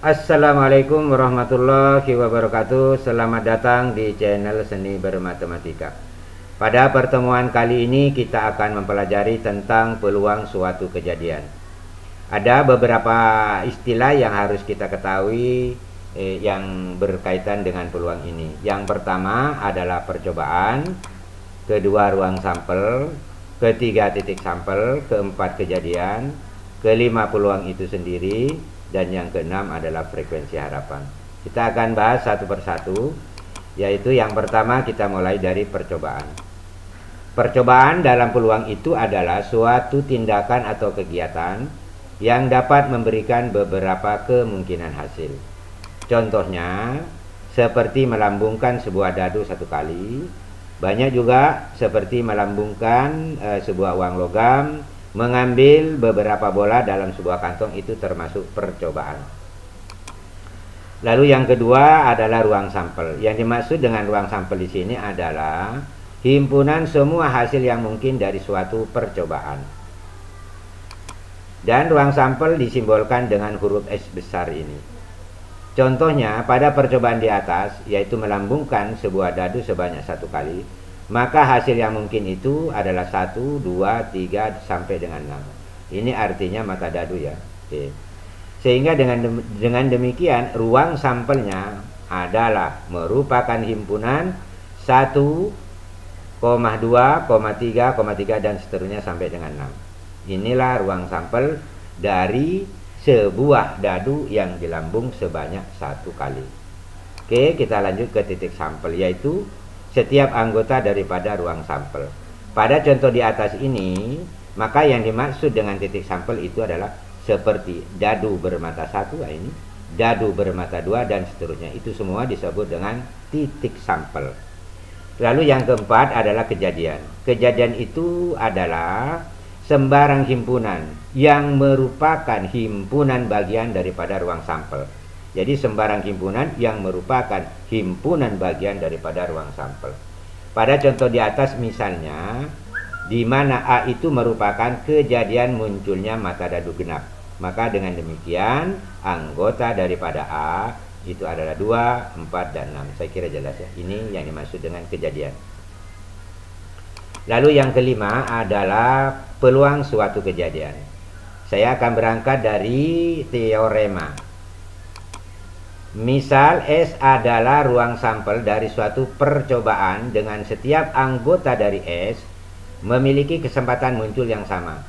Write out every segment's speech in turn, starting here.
Assalamualaikum warahmatullahi wabarakatuh. Selamat datang di channel Seni Bermatematika. Pada pertemuan kali ini kita akan mempelajari tentang peluang suatu kejadian. Ada beberapa istilah yang harus kita ketahui yang berkaitan dengan peluang ini. Yang pertama adalah percobaan, kedua ruang sampel, ketiga titik sampel, keempat kejadian, kelima peluang itu sendiri, dan yang keenam adalah frekuensi harapan. Kita akan bahas satu persatu, yaitu yang pertama kita mulai dari percobaan. Percobaan dalam peluang itu adalah suatu tindakan atau kegiatan yang dapat memberikan beberapa kemungkinan hasil. Contohnya, seperti melambungkan sebuah dadu satu kali. Banyak juga seperti melambungkan sebuah uang logam, mengambil beberapa bola dalam sebuah kantong, itu termasuk percobaan. Lalu yang kedua adalah ruang sampel. Yang dimaksud dengan ruang sampel di sini adalah himpunan semua hasil yang mungkin dari suatu percobaan. Dan ruang sampel disimbolkan dengan huruf S besar ini. Contohnya pada percobaan di atas, yaitu melambungkan sebuah dadu sebanyak satu kali, maka hasil yang mungkin itu adalah 1, 2, 3 sampai dengan 6. Ini artinya mata dadu ya. Oke. Sehingga dengan demikian ruang sampelnya adalah merupakan himpunan 1, 2, 3, dan seterusnya sampai dengan 6. Inilah ruang sampel dari sebuah dadu yang dilambung sebanyak satu kali. Oke, kita lanjut ke titik sampel, yaitu setiap anggota daripada ruang sampel. Pada contoh di atas ini, maka yang dimaksud dengan titik sampel itu adalah seperti dadu bermata satu, ini dadu bermata dua, dan seterusnya. Itu semua disebut dengan titik sampel. Lalu yang keempat adalah kejadian. Kejadian itu adalah sembarang himpunan yang merupakan himpunan bagian daripada ruang sampel. Jadi sembarang himpunan yang merupakan himpunan bagian daripada ruang sampel. Pada contoh di atas misalnya, di mana A itu merupakan kejadian munculnya mata dadu genap. Maka dengan demikian anggota daripada A itu adalah 2, 4, dan 6. Saya kira jelas ya. Ini yang dimaksud dengan kejadian. Lalu yang kelima adalah peluang suatu kejadian. Saya akan berangkat dari teorema. Misal S adalah ruang sampel dari suatu percobaan dengan setiap anggota dari S memiliki kesempatan muncul yang sama.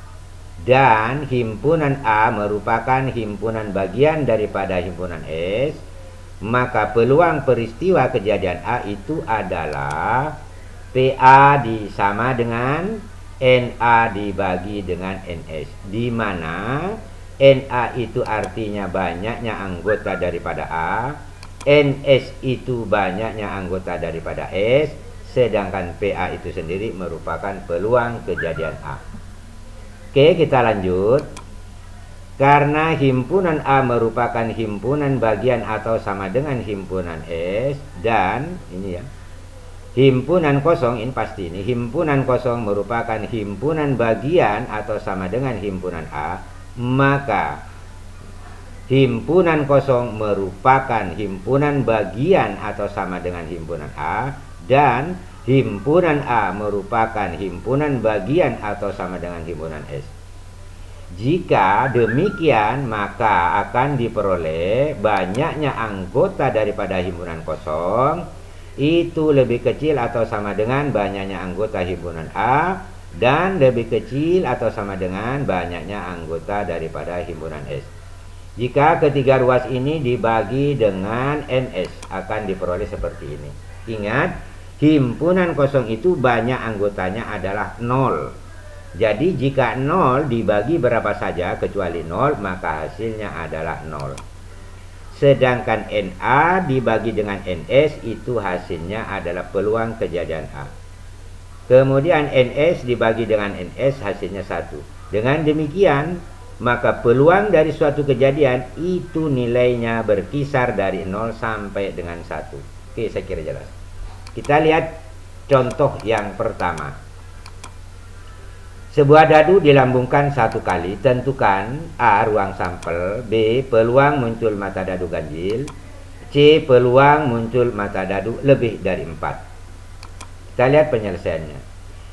Dan himpunan A merupakan himpunan bagian daripada himpunan S, maka peluang peristiwa kejadian A itu adalah PA sama dengan NA dibagi dengan NS, di mana NA itu artinya banyaknya anggota daripada A, NS itu banyaknya anggota daripada S, sedangkan PA itu sendiri merupakan peluang kejadian A. Oke, kita lanjut. Karena himpunan A merupakan himpunan bagian atau sama dengan himpunan S, dan ini ya, himpunan kosong, ini pasti ini, himpunan kosong merupakan himpunan bagian atau sama dengan himpunan A, maka himpunan kosong merupakan himpunan bagian atau sama dengan himpunan A, dan himpunan A merupakan himpunan bagian atau sama dengan himpunan S. Jika demikian, maka akan diperoleh banyaknya anggota daripada himpunan kosong itu lebih kecil atau sama dengan banyaknya anggota himpunan A, dan lebih kecil atau sama dengan banyaknya anggota daripada himpunan S. Jika ketiga ruas ini dibagi dengan NS, akan diperoleh seperti ini. Ingat, himpunan kosong itu banyak anggotanya adalah 0. Jadi jika 0 dibagi berapa saja kecuali 0, maka hasilnya adalah 0. Sedangkan NA dibagi dengan NS, itu hasilnya adalah peluang kejadian A. Kemudian NS dibagi dengan NS, hasilnya 1. Dengan demikian, maka peluang dari suatu kejadian itu nilainya berkisar dari 0 sampai dengan 1. Oke, saya kira jelas. Kita lihat contoh yang pertama. Sebuah dadu dilambungkan satu kali, tentukan A. ruang sampel, B. peluang muncul mata dadu ganjil, C. peluang muncul mata dadu lebih dari 4. Kita lihat penyelesaiannya.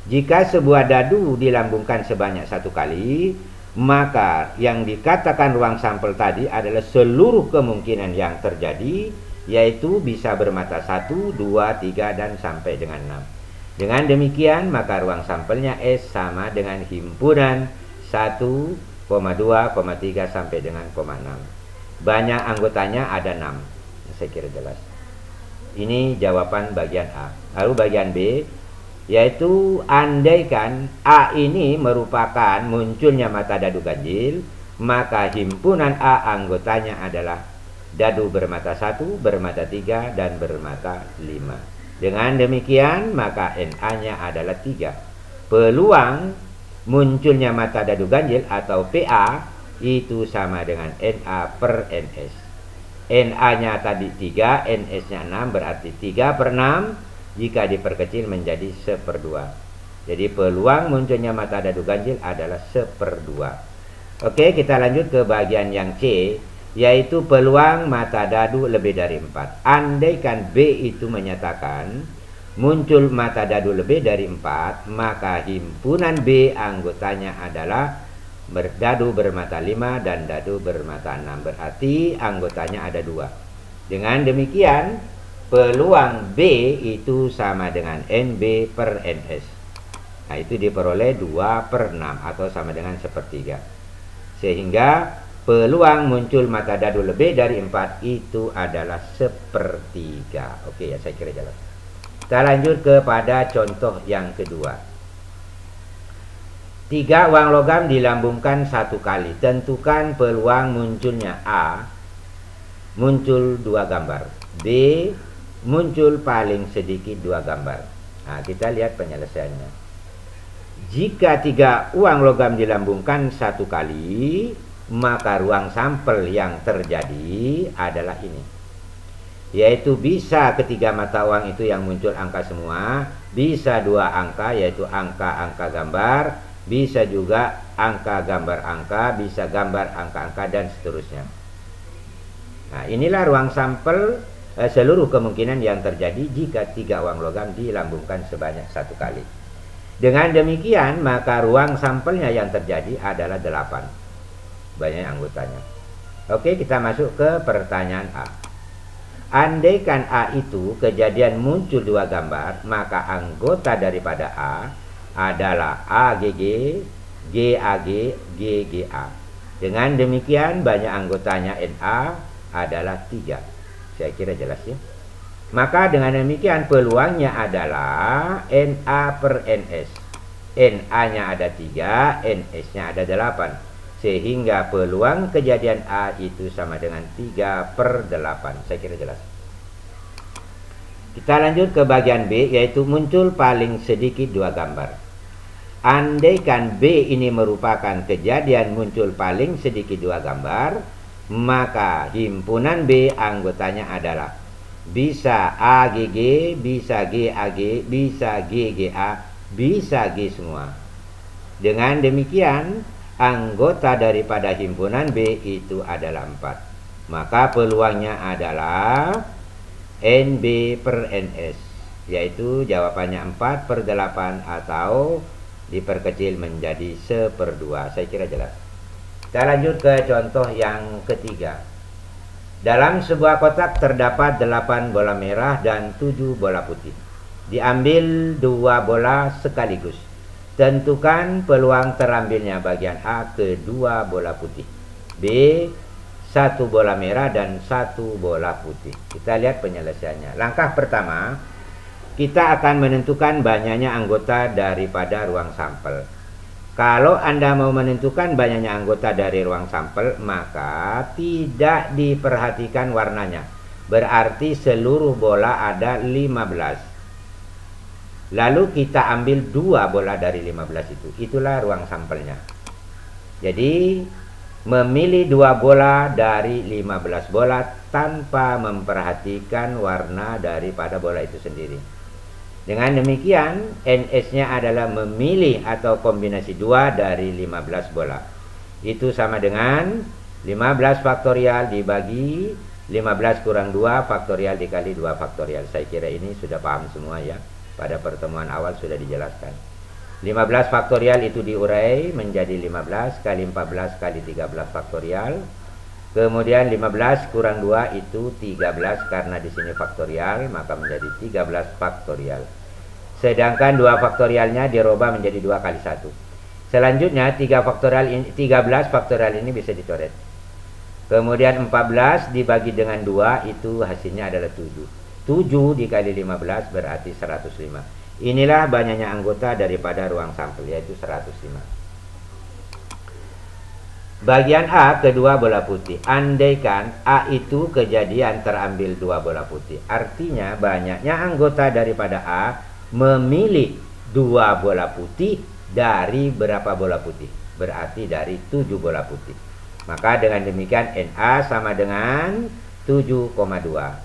Jika sebuah dadu dilambungkan sebanyak satu kali, maka yang dikatakan ruang sampel tadi adalah seluruh kemungkinan yang terjadi, yaitu bisa bermata 1, 2, 3, dan sampai dengan 6. Dengan demikian, maka ruang sampelnya S sama dengan himpunan 1, 2, 3 sampai dengan 6. Banyak anggotanya ada 6. Saya kira jelas. Ini jawaban bagian A. Lalu bagian B, yaitu andaikan A ini merupakan munculnya mata dadu ganjil, maka himpunan A anggotanya adalah dadu bermata 1, bermata 3, dan bermata 5. Dengan demikian, maka NA-nya adalah 3. Peluang munculnya mata dadu ganjil atau PA itu sama dengan NA per NS. NA-nya tadi 3, NS-nya 6, berarti 3 per 6 jika diperkecil menjadi 1/2. Jadi peluang munculnya mata dadu ganjil adalah 1/2. Oke, kita lanjut ke bagian yang C, yaitu peluang mata dadu lebih dari 4. Andaikan B itu menyatakan muncul mata dadu lebih dari 4, maka himpunan B anggotanya adalah dadu bermata 5 dan dadu bermata 6. Berarti anggotanya ada 2. Dengan demikian, peluang B itu sama dengan NB per NS. Nah, itu diperoleh 2 per 6 atau sama dengan 1/3. Sehingga peluang muncul mata dadu lebih dari 4 itu adalah 1/3. Oke ya, saya kira jelas. Kita lanjut kepada contoh yang kedua. 3 uang logam dilambungkan satu kali. Tentukan peluang munculnya A. Muncul 2 gambar. B. Muncul paling sedikit 2 gambar. Nah, kita lihat penyelesaiannya. Jika 3 uang logam dilambungkan satu kali, maka ruang sampel yang terjadi adalah ini, yaitu bisa ketiga mata uang itu yang muncul angka semua, bisa 2 angka yaitu angka-angka gambar, bisa juga angka gambar angka, bisa gambar angka-angka, dan seterusnya. Nah, inilah ruang sampel seluruh kemungkinan yang terjadi jika 3 uang logam dilambungkan sebanyak satu kali. Dengan demikian, maka ruang sampelnya yang terjadi adalah 8. Banyak anggotanya. Oke, kita masuk ke pertanyaan A. Andaikan A itu kejadian muncul 2 gambar, maka anggota daripada A adalah AGG, GAG, GGA. Dengan demikian, banyak anggotanya NA adalah 3. Saya kira jelas ya. Maka dengan demikian peluangnya adalah NA per NS. NA-nya ada 3, NS-nya ada 8. Sehingga peluang kejadian A itu sama dengan 3/8. Saya kira jelas. Kita lanjut ke bagian B, yaitu muncul paling sedikit 2 gambar. Andaikan B ini merupakan kejadian muncul paling sedikit 2 gambar, maka himpunan B anggotanya adalah bisa AGG, bisa GAG, bisa GGA, bisa G semua. Dengan demikian, anggota daripada himpunan B itu adalah 4. Maka peluangnya adalah NB per NS, yaitu jawabannya 4/8 atau diperkecil menjadi 1/2. Saya kira jelas. Kita lanjut ke contoh yang ketiga. Dalam sebuah kotak terdapat 8 bola merah dan 7 bola putih. Diambil 2 bola sekaligus. Tentukan peluang terambilnya bagian A ke 2 bola putih, B 1 bola merah, dan 1 bola putih. Kita lihat penyelesaiannya. Langkah pertama, kita akan menentukan banyaknya anggota daripada ruang sampel. Kalau Anda mau menentukan banyaknya anggota dari ruang sampel, maka tidak diperhatikan warnanya. Berarti seluruh bola ada 15. Lalu kita ambil 2 bola dari 15 itu. Itulah ruang sampelnya. Jadi memilih 2 bola dari 15 bola tanpa memperhatikan warna daripada bola itu sendiri. Dengan demikian, NS-nya adalah memilih atau kombinasi 2 dari 15 bola. Itu sama dengan 15 faktorial dibagi 15 kurang 2 faktorial dikali 2 faktorial. Saya kira ini sudah paham semua ya. Pada pertemuan awal sudah dijelaskan. 15 faktorial itu diurai menjadi 15 kali 14 kali 13 faktorial. Kemudian 15 kurang 2 itu 13, karena di sini faktorial maka menjadi 13 faktorial. Sedangkan 2 faktorialnya dirubah menjadi 2 kali 1. Selanjutnya 13 faktorial ini bisa dicoret. Kemudian 14 dibagi dengan 2 itu hasilnya adalah 7. 7 dikali 15 berarti 105. Inilah banyaknya anggota daripada ruang sampel, yaitu 105. Bagian A, kedua bola putih. Andaikan A itu kejadian terambil 2 bola putih, artinya banyaknya anggota daripada A memilih 2 bola putih dari berapa bola putih? Berarti dari 7 bola putih. Maka dengan demikian NA sama dengan 7,2.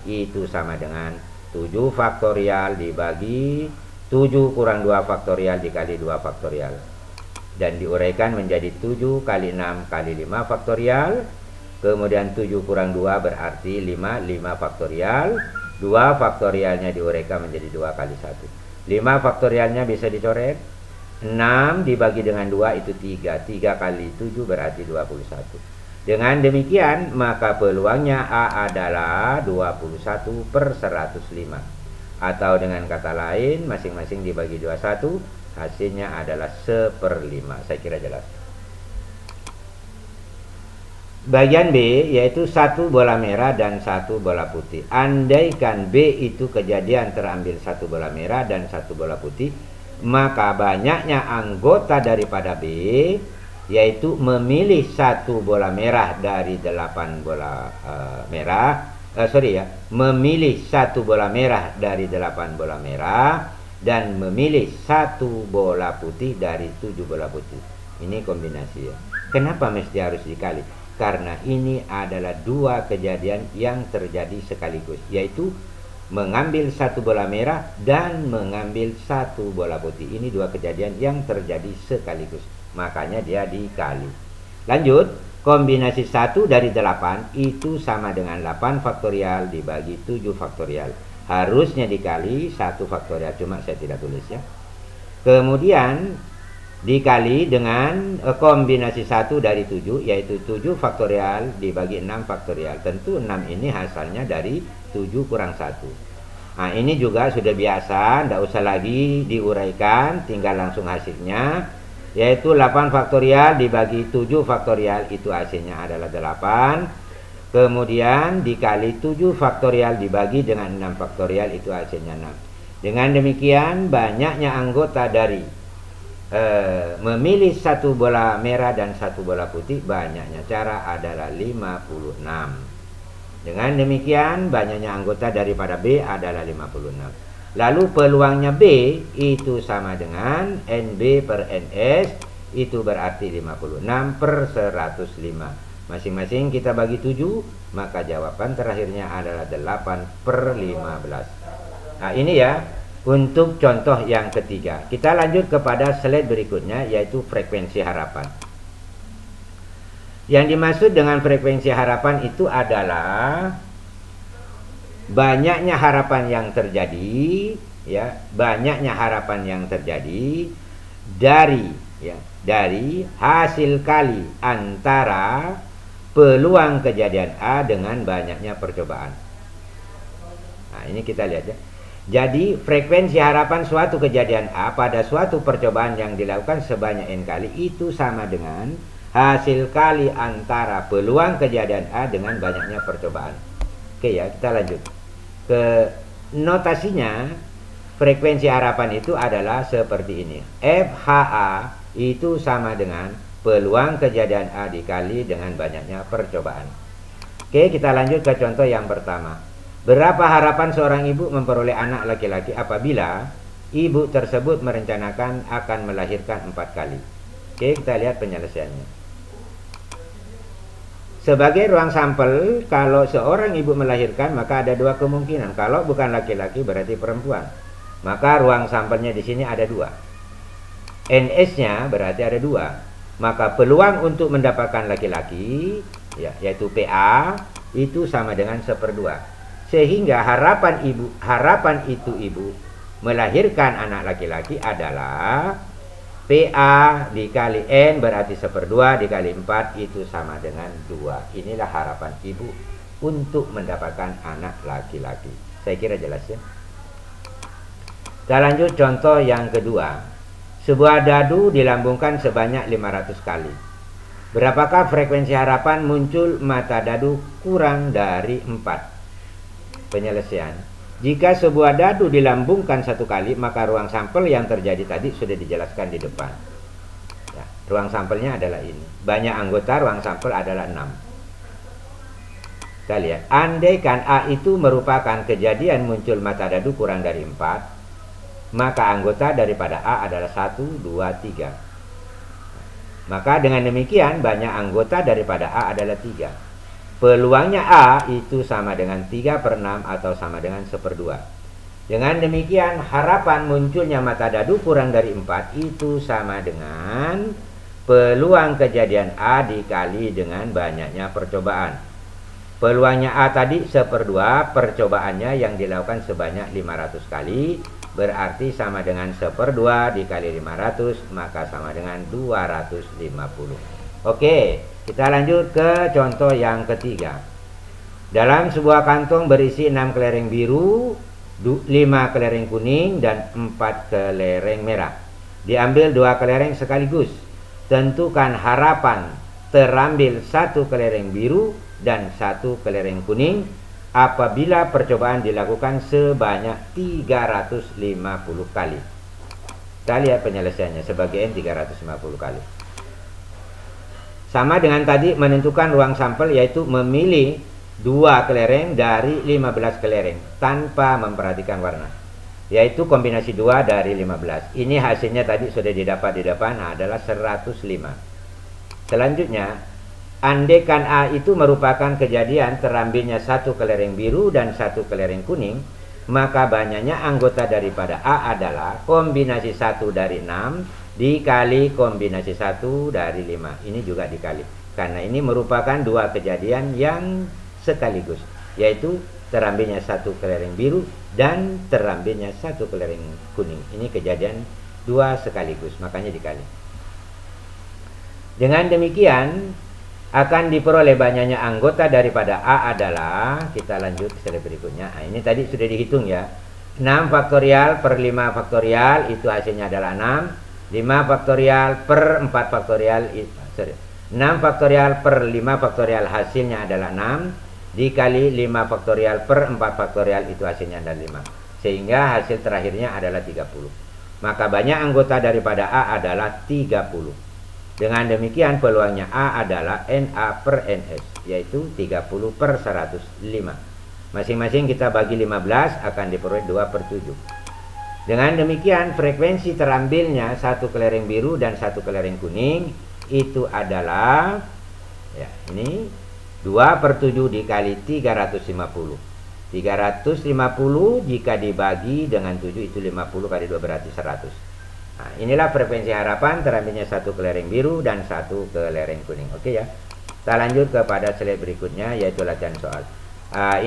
Itu sama dengan 7 faktorial dibagi 7 kurang 2 faktorial dikali 2 faktorial. Dan diuraikan menjadi 7 kali 6 kali 5 faktorial. Kemudian 7 kurang 2 berarti 5 faktorial. 2 faktorialnya diuraikan menjadi 2 kali 1. 5 faktorialnya bisa dicoret. 6 dibagi dengan 2 itu 3. 3 kali 7 berarti 21. Dengan demikian maka peluangnya A adalah 21/105. Atau dengan kata lain, masing-masing dibagi 21, hasilnya adalah 1/5. Saya kira jelas. Bagian B, yaitu 1 bola merah dan 1 bola putih. Andaikan B itu kejadian terambil 1 bola merah dan 1 bola putih, maka banyaknya anggota daripada B, yaitu memilih 1 bola merah dari 8 bola memilih 1 bola merah dari 8 bola merah dan memilih 1 bola putih dari 7 bola putih. Ini kombinasi ya. Kenapa mesti harus dikali? Karena ini adalah 2 kejadian yang terjadi sekaligus, yaitu mengambil 1 bola merah dan mengambil 1 bola putih. Ini 2 kejadian yang terjadi sekaligus, makanya dia dikali. Lanjut, kombinasi 1 dari 8 itu sama dengan 8 faktorial dibagi 7 faktorial. Harusnya dikali 1 faktorial, cuma saya tidak tulis ya. Kemudian dikali dengan kombinasi 1 dari 7, yaitu 7 faktorial dibagi 6 faktorial. Tentu 6 ini hasilnya dari 7 kurang 1. Nah, ini juga sudah biasa, tidak usah lagi diuraikan, tinggal langsung hasilnya, yaitu 8 faktorial dibagi 7 faktorial, itu hasilnya adalah 8. Kemudian dikali 7 faktorial dibagi dengan 6 faktorial, itu hasilnya 6. Dengan demikian banyaknya anggota dari memilih 1 bola merah dan 1 bola putih, banyaknya cara adalah 56. Dengan demikian banyaknya anggota daripada B adalah 56. Lalu peluangnya B itu sama dengan NB per NS, itu berarti 56/105. Masing-masing kita bagi 7, maka jawaban terakhirnya adalah 8/15. Nah ini ya untuk contoh yang ketiga. Kita lanjut kepada slide berikutnya, yaitu frekuensi harapan. Yang dimaksud dengan frekuensi harapan itu adalah banyaknya harapan yang terjadi, ya, banyaknya harapan yang terjadi dari hasil kali antara peluang kejadian A dengan banyaknya percobaan. Nah, ini kita lihat ya. Jadi frekuensi harapan suatu kejadian A pada suatu percobaan yang dilakukan sebanyak N kali itu sama dengan hasil kali antara peluang kejadian A dengan banyaknya percobaan. Oke ya, kita lanjut. Ke notasinya, frekuensi harapan itu adalah seperti ini. FHA itu sama dengan peluang kejadian A dikali dengan banyaknya percobaan. Oke, kita lanjut ke contoh yang pertama. Berapa harapan seorang ibu memperoleh anak laki-laki apabila ibu tersebut merencanakan akan melahirkan 4 kali? Oke, kita lihat penyelesaiannya. Sebagai ruang sampel, kalau seorang ibu melahirkan maka ada 2 kemungkinan. Kalau bukan laki-laki berarti perempuan. Maka ruang sampelnya di sini ada 2. NS-nya berarti ada 2. Maka peluang untuk mendapatkan laki-laki, ya, yaitu PA, itu sama dengan 1/2. Sehingga harapan itu ibu melahirkan anak laki-laki adalah PA dikali N berarti 1/2 dikali 4 itu sama dengan 2. Inilah harapan ibu untuk mendapatkan anak laki-laki. Saya kira jelas ya. Kita lanjut contoh yang kedua. Sebuah dadu dilambungkan sebanyak 500 kali. Berapakah frekuensi harapan muncul mata dadu kurang dari 4? Penyelesaian. Jika sebuah dadu dilambungkan 1 kali, maka ruang sampel yang terjadi tadi sudah dijelaskan di depan. Ya, ruang sampelnya adalah ini. Banyak anggota ruang sampel adalah 6. Kita lihat. Andaikan A itu merupakan kejadian muncul mata dadu kurang dari 4, maka anggota daripada A adalah 1, 2, 3. Maka dengan demikian banyak anggota daripada A adalah 3. Peluangnya A itu sama dengan 3/6 atau sama dengan 1/2. Dengan demikian harapan munculnya mata dadu kurang dari 4 itu sama dengan peluang kejadian A dikali dengan banyaknya percobaan. Peluangnya A tadi 1/2, percobaannya yang dilakukan sebanyak 500 kali, berarti sama dengan 1/2 dikali 500, maka sama dengan 250. Oke, kita lanjut ke contoh yang ketiga. Dalam sebuah kantong berisi 6 kelereng biru, 5 kelereng kuning, dan 4 kelereng merah. Diambil 2 kelereng sekaligus. Tentukan harapan terambil 1 kelereng biru dan 1 kelereng kuning apabila percobaan dilakukan sebanyak 350 kali. Kita lihat penyelesaiannya sebagai N 350 kali. Sama dengan tadi menentukan ruang sampel, yaitu memilih 2 kelereng dari 15 kelereng tanpa memperhatikan warna, yaitu kombinasi 2 dari 15. Ini hasilnya tadi sudah didapat di depan adalah 105. Selanjutnya, andaikan A itu merupakan kejadian terambilnya 1 kelereng biru dan 1 kelereng kuning, maka banyaknya anggota daripada A adalah kombinasi 1 dari 6 dikali kombinasi 1 dari 5. Ini juga dikali, karena ini merupakan 2 kejadian yang sekaligus, yaitu terambilnya 1 kelereng biru dan terambilnya 1 kelereng kuning. Ini kejadian 2 sekaligus, makanya dikali. Dengan demikian akan diperoleh banyaknya anggota daripada A adalah, kita lanjut ke slide berikutnya. Nah, ini tadi sudah dihitung ya. 6 faktorial per 5 faktorial itu hasilnya adalah 6. 5 faktorial per 4 faktorial 6 faktorial per 5 faktorial hasilnya adalah 6 dikali 5 faktorial per 4 faktorial itu hasilnya adalah 5, sehingga hasil terakhirnya adalah 30. Maka banyak anggota daripada A adalah 30. Dengan demikian peluangnya A adalah NA per NS, yaitu 30 per 105. Masing-masing kita bagi 15 akan diperoleh 2/7. Dengan demikian frekuensi terambilnya 1 kelereng biru dan 1 kelereng kuning itu adalah, ya, ini 2/7 dikali 350. 350 jika dibagi dengan 7 itu 50 kali 2 berarti 100. Nah, inilah frekuensi harapan terambilnya 1 kelereng biru dan 1 kelereng kuning. Oke ya. Kita lanjut kepada slide berikutnya, yaitu latihan soal.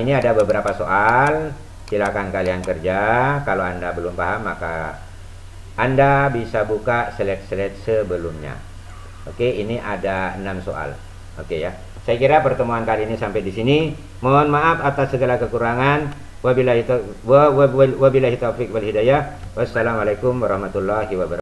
Ini ada beberapa soal. Silakan kalian kerja. Kalau Anda belum paham, maka Anda bisa buka slide-slide sebelumnya. Oke, ini ada 6 soal. Oke ya. Saya kira pertemuan kali ini sampai di sini. Mohon maaf atas segala kekurangan. Wabillahi taufiq wal hidayah. Wassalamualaikum warahmatullahi wabarakatuh.